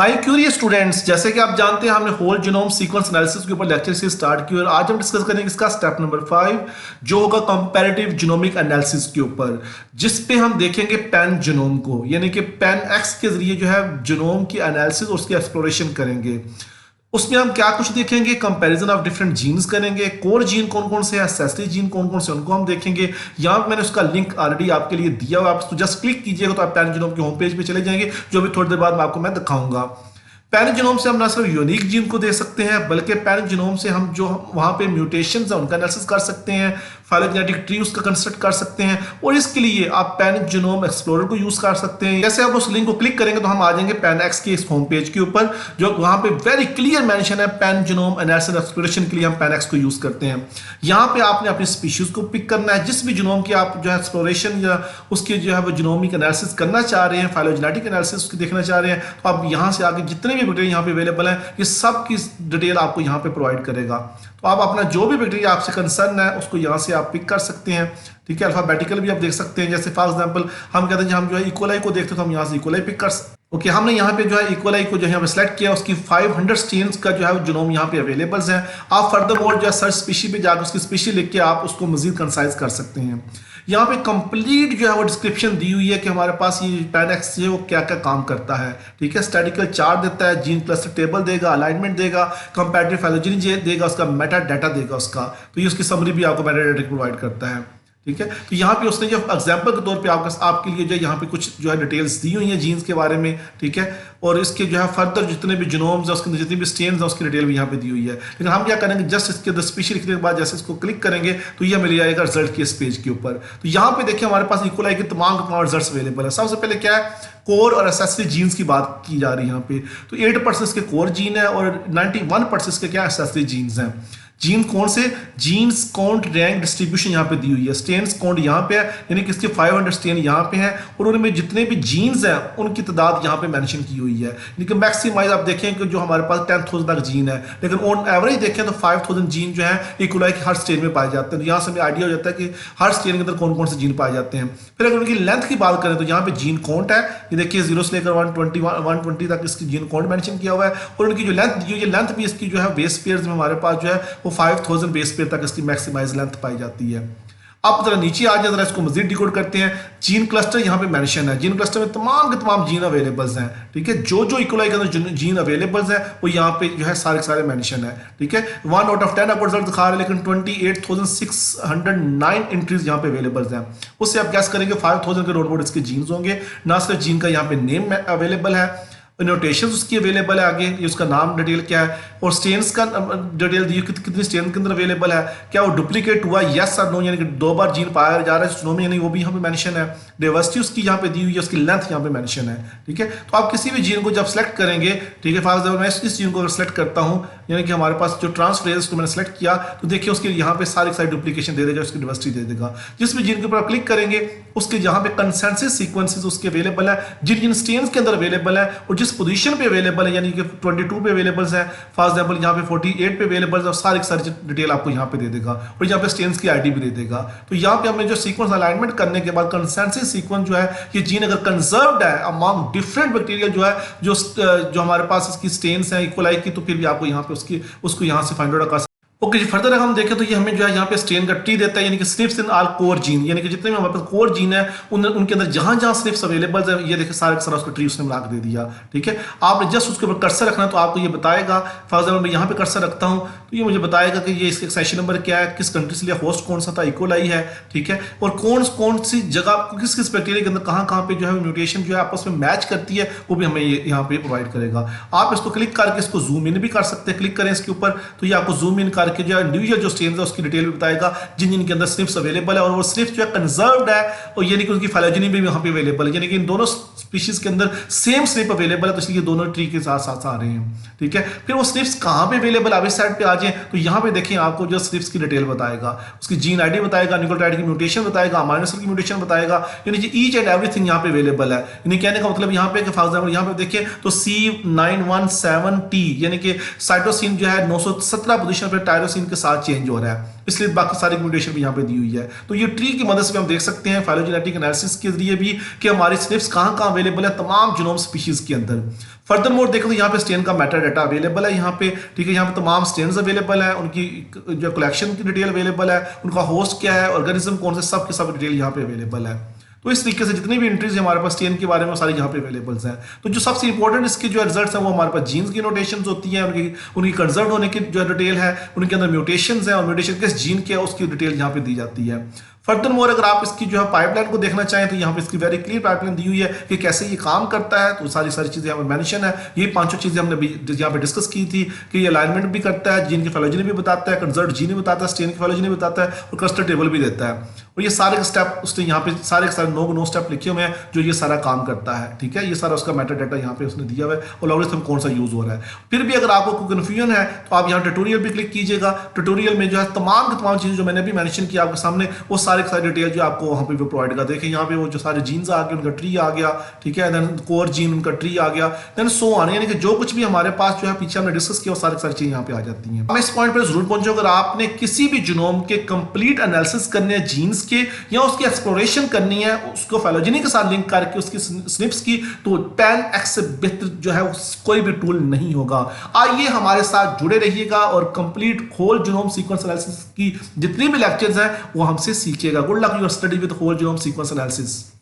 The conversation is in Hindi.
माय क्यूरियस स्टूडेंट्स, जैसे कि आप जानते हैं हमने होल जीनोम सीक्वेंस एनालिसिस के ऊपर लेक्चर से स्टार्ट किया और आज हम डिस्कस करेंगे इसका स्टेप नंबर 5 जो होगा कंपैरेटिव जीनोमिक एनालिसिस के ऊपर, जिस पे हम देखेंगे पैन जीनोम को, यानी कि पैन एक्स के जरिए जो है जीनोम की एनालिसिस और उसकी एक्सप्लोरेशन करेंगे। उसमें हम क्या कुछ देखेंगे, कंपैरिजन ऑफ डिफरेंट जीन्स करेंगे, कोर जीन कौन कौन से हैं, एंसेस्ट्री जीन कौन कौन से, उनको हम देखेंगे। यहाँ पे मैंने उसका लिंक ऑलरेडी आपके लिए दिया हुआ, आप जस्ट क्लिक कीजिएगा तो आप पैन जीनोम के होम पेज पे चले जाएंगे, जो भी थोड़ी देर बाद मैं दिखाऊंगा। पैन जीनोम से हम ना सिर्फ यूनिक जीन को दे सकते हैं, बल्कि पैन जीनोम से हम जो वहां पे म्यूटेशंस हैं उनका एनालिसिस कर सकते हैं, फाइलोजेनेटिक ट्री उसका कंस्ट्रक्ट कर सकते हैं, और इसके लिए आप पैन जीनोम एक्सप्लोरर को यूज कर सकते हैं। जैसे आप उस लिंक को क्लिक करेंगे तो हम आ जाएंगे पैन एक्स के इस होम पेज के ऊपर, जो वहां पे वेरी क्लियर मेंशन है पैन जीनोम एनालिसिस एक्सप्लोरेशन के लिए हम पैन एक्स को यूज करते हैं। यहाँ पे आपने अपनी स्पीशीज को पिक करना है, जिस भी जीनोम की आप जो है एक्सप्लोरेशन या उसकी जो है वो जीनोमिक एनालिसिस करना चाह रहे हैं, फाइलोजेनेटिक एनालिसिस उसकी देखना चाह रहे हैं, तो आप यहाँ से आगे जितने भी बैक्टीरिया यहाँ पे अवेलेबल है ये सब की डिटेल आपको यहाँ पे प्रोवाइड करेगा। तो आप अपना जो भी बैक्टीरिया आपसे कंसर्न है उसको यहाँ से आप पिक कर सकते हैं। ठीक है, अल्फाबेटिकल भी आप देख सकते हैं। जैसे फॉर एग्जांपल हम कहते हैं हम जो है इकोलाई को देखते हैं तो हम यहाँ से इकोलाई पिक कर ओके हमने यहाँ पे जो है इकोलाई को जो है यहाँ पे सिलेक्ट किया, उसकी 500 स्ट्रेन्स का जो है जीनोम यहाँ पे अवेलेबल है। आप फर्दर मोर जो है सर्च स्पीशी पे जाकर उसकी स्पीशी लिख के आप उसको मजीद कंसाइज कर सकते हैं। यहाँ पे कंप्लीट जो है वो डिस्क्रिप्शन दी हुई है कि हमारे पास ये पैन एक्स है वो क्या क्या काम करता है। ठीक है, स्टैटिकल चार्ट देता है, जीन क्लस्टर टेबल देगा, अलाइनमेंट देगा, कंपैरेटिव फाइलोजेनी देगा, उसका मेटा डाटा देगा उसका, तो ये उसकी समरी भी आपको मेटा डाटा प्रोवाइड करता है। ठीक है, तो यहाँ पे उसने जो एग्जांपल के तौर पे आपके लिए जो यहाँ पे कुछ जो है डिटेल्स दी हुई हैं जीन्स के बारे में। ठीक है, और इसके जो है फर्दर जितने भी जीनोम्स हैं उसके जितनी भी स्ट्रेन्स हैं उसकी डिटेल भी यहाँ पे दी हुई है। लेकिन हम क्या करेंगे, जस्ट इसके 10 स्पीशी लिखने के बाद जैसे इसको क्लिक करेंगे तो ये मिल जाएगा रिजल्ट के इस पेज के ऊपर। तो यहाँ पे देखिए हमारे पास इकोलाई के तमाम रिजल्ट अवेलेबल है। सबसे पहले क्या है, कोर और एसेसरी जीन्स की बात की जा रही है यहाँ पे, तो 8% इसके कोर जीन है और 91% इसके क्या एसेसरी जीन्स हैं। जीन कौन से, जीन्स काउंट रैंक डिस्ट्रीब्यूशन यहाँ पे दी हुई है, स्ट्रेन्स काउंट यहाँ पे है, यानी कि इसके 500 स्ट्रेन यहाँ पे हैं और उनमें जितने भी जीन्स हैं उनकी तादाद यहाँ पे मेंशन की हुई है। लेकिन मैक्सिमाइज आप देखें कि जो हमारे पास 10,000 तक जीन है, लेकिन ऑन एवरेज देखें तो 5,000 जीन जो है इकोलाई के हर स्ट्रेन में पाए जाते हैं। तो यहाँ से हमें आइडिया हो जाता है कि हर स्ट्रेन के अंदर कौन कौन से जीन पाए जाते हैं। फिर अगर उनकी लेंथ की बात करें तो यहाँ पे जीन काउंट है, ये देखिए 0 से लेकर 120 तक इसकी जीन काउंट मेंशन किया हुआ है, और उनकी जो लेंथ दी हुई है, लेंथ भी इसकी जो है बेस पेयर्स में हमारे पास जो है वो 5,000 बेस पेयर तक इसकी मैक्सिमाइज लेंथ पाई जाती है। अब जरा नीचे आ जाए, जरा इसको मजीद डिकोड करते हैं। जीन क्लस्टर यहाँ पे मेंशन है, जीन क्लस्टर में तमाम के तमाम जीन अवेलेबल हैं। ठीक है, जो जो इकोलाई के अंदर जीन अवेलेबल है वो यहाँ पे जो है सारे सारे मेंशन है। ठीक है, 1 आउट ऑफ 10 आपको रिजल्ट दिखा रहा है, लेकिन 28,609 एंट्रीज यहाँ पे अवेलेबल हैं। उससे आप गैस करेंगे 5,000 के रोड इसके जीन्स होंगे। ना सिर्फ जीन का यहाँ पे नेम अवेलेबल है, नोटेशंस उसकी अवेलेबल है, आगे ये उसका नाम डिटेल क्या है, और स्ट्रेन्स का डिटेल दी कितनी स्ट्रेन के अंदर अवेलेबल है, क्या वो डुप्लीकेट हुआ यस और नो, यानी कि 2 बार जीन पाया जा रहा है जीनोम में, यानी वो भी यहाँ पे मेंशन है। डाइवर्सिटी उसकी यहाँ पे दी हुई है, उसकी लेंथ यहाँ पे मेंशन है। ठीक है, तो आप किसी भी जीन को जब सेलेक्ट करेंगे, ठीक है, फॉर एग्जाम्पल मैं इस जीन को अगर सेलेक्ट करता हूँ, यानी कि हमारे पास जो ट्रांसफ्रेज को मैंने सेलेक्ट किया, तो देखिए उसके यहाँ पे सारी डुप्लीकेशन दे देगा, उसकी डाइवर्सिटी दे देगा। जिस भी जीन के ऊपर आप क्लिक करेंगे उसके जहाँ पे कंसेंसस सीक्वेंसेस उसके अवेलेबल है, जिन स्ट्रेन्स के अंदर अवेलेबल है और जिस पोजीशन पे अवेलेबल है, यानी कि 22 पे अवेलेबल है, फॉर एग्जांपल यहाँ पे 48 पे अवेलेबल है, और सारी डिटेल आपको यहाँ पे दे देगा, और यहाँ पे स्ट्रेन्स की आईडी भी दे देगा। तो यहाँ पे हमने जो सीक्वेंस अलाइनमेंट करने के बाद कंसेंसस सीक्वेंस जो है, ये जीन अगर कंजर्व्ड है अमंग डिफरेंट बैक्टीरिया जो है जो हमारे पास इसकी स्ट्रेन्स हैं इकोलाई की, तो फिर भी आपको यहाँ पे उसको यहाँ से फाइंड आउट कर। ओके जी, फर्दर अगर हम देखें तो ये हमें जो है यहाँ पे स्ट्रेन का ट्री देता है, यानी कि snips in all core gene, यानी कि जितने भी हमारे पास कोर जीन है उनके अंदर जहां जहां स्निप्स अवेलेबल है, ये देखिए सारा उसका ट्री उसने बना के दे दिया। ठीक है, आपने जस्ट उसके ऊपर कर्सर रखना है तो आपको ये बताएगा। फॉर एग्जाम्पल मैं यहाँ पे कर्सर रखता हूँ तो ये मुझे बताएगा कि ये इसका सेशन नंबर क्या है, किस कंट्री से लिया, होस्ट कौन सा था, इकोलाई है। ठीक है, और कौन सी जगह किस बैक्टीरिया के अंदर कहाँ पे जो है म्यूटेशन जो है आपस में मैच करती है, वो भी हमें यहाँ पे प्रोवाइड करेगा। आप इसको क्लिक करके इसको जूम इन भी कर सकते हैं, क्लिक करें इसके ऊपर तो ये आपको जूम इन करके जो है इंडिविजुअल स्ट्रेन्स है उसकी डिटेल भी बताएगा, जिन के अंदर स्निप्स अवेलेबल है, और वो स्निप्स जो है कंजर्व्ड है, और यानी कि उनकी फाइलोजेनी भी यहाँ पे अवेलेबल है, यानी कि इन दोनों स्पीशीज के अंदर सेम स्निप अवेलेबल है, तो इसलिए दोनों ट्री के साथ साथ आ रहे हैं। ठीक है, फिर वो स्निप्स कहाँ पे अवेलेबल, आप इस साइड पे आ जाए तो यहाँ पे देखें आपको जो स्निप्स की डिटेल बताएगा, उसकी जीन आईडी बताएगा, न्यूक्लियोटाइड की म्यूटेशन बताएगा, अमीनो एसिड की म्यूटेशन बताएगा, यानी कि ईच एंड एवरीथिंग यहाँ पे अवेलेबल है। यानी कहने का मतलब यहाँ पे फॉर एग्जाम्पल यहाँ पे देखें तो C917T यानी कि साइटोसिन जो है 917 पोजीशन पे टायरोसिन के साथ चेंज हो रहा है, इसलिए बाकी सारी म्यूटेशन भी यहाँ पे दी हुई है। तो ये ट्री की मदद से हम देख सकते हैं फाइलोजेनेटिक एनालिसिस के जरिए भी कि हमारी स्निप्स कहाँ कहाँ अवेलेबल है तमाम जीनोम स्पीशीज के अंदर। फर्दर मोर देखो तो यहाँ पे स्ट्रेन का मेटा डाटा अवेलेबल है यहाँ पे, ठीक है। यहाँ पे तमाम स्ट्रेन्स अवेलेबल है, उनकी जो कलेक्शन की डिटेल अवेलेबल है, उनका होस्ट क्या है, ऑर्गेनिज्म कौन से, सब के सब डिटेल यहाँ पे अवेलेबल है। तो इस तरीके से जितनी भी एंट्रीज हमारे पास स्ट्रेन के बारे में सारी यहाँ पे अवेलेबल्स हैं। तो जो सबसे इंपॉर्टेंट इसके जो रिजल्ट्स हैं वो हमारे पास जीन्स की नोटेशंस होती हैं, उनकी कंजर्व होने की जो डिटेल है, उनके अंदर म्यूटेशंस हैं और म्यूटेशन किस जीन के है उसकी डिटेल यहाँ पे दी जाती है। फर्दर मोर अगर आप इसकी जो है पाइपलाइन को देखना चाहें तो यहाँ पे इसकी वेरी क्लियर पाइपलाइन दी हुई है कि कैसे ये काम करता है। तो सारी चीजें यहाँ पे मेंशन है, ये पांचों चीजें हमने यहाँ पे डिस्कस की थी कि ये अलाइनमेंट भी करता है, जीन की फाइलोजेनी भी बताता है, कंजर्व जीन भी बताता है, स्ट्रेन की फाइलोजेनी भी बताता है और क्लस्टर टेबल भी देता है। और ये सारे स्टेप उसने यहाँ पे सारे के सारे नो स्टेप लिखे हुए हैं जो ये सारा काम करता है, ठीक है। ये सारा उसका मेटा डाटा यहाँ पे उसने दिया हुआ है और लॉगरिथम कौन सा यूज हो रहा है। फिर भी अगर आपको कोई कंफ्यूजन है तो आप यहाँ ट्यूटोरियल भी क्लिक कीजिएगा। ट्यूटोरियल में जो है तमाम की तमाम चीजें जो मैंने अभी मेंशन किया आपके सामने, वो सारे सारी डिटेल जो आपको वहाँ पे प्रोवाइड कर देखें। यहाँ पे वो जो सारे जीन्स आ गए, उनका ट्री आ गया, ठीक है, देन कोर जीन उनका ट्री आ गया, देन सो ऑन, यानी कि जो कुछ भी हमारे पास जो है पीछे हमने डिस्कस किया वो सारी चीजें यहाँ पे आ जाती हैं। हम इस पॉइंट पर जरूर पहुंचो, अगर आपने किसी भी जीनोम के कंप्लीट एनालिसिस करने हैं जीन्स के या उसकी एक्सप्लोरेशन करनी है उसको फाइलोजेनी के साथ लिंक करके उसकी स्निप्स की, तो 10x से बेहतर जो है कोई भी टूल नहीं होगा। आइए हमारे साथ जुड़े रहिएगा और complete whole genome sequence analysis की जितनी भी लेक्चर्स हैं वो हमसे सीखिएगा। Good luck your study with whole genome sequence analysis.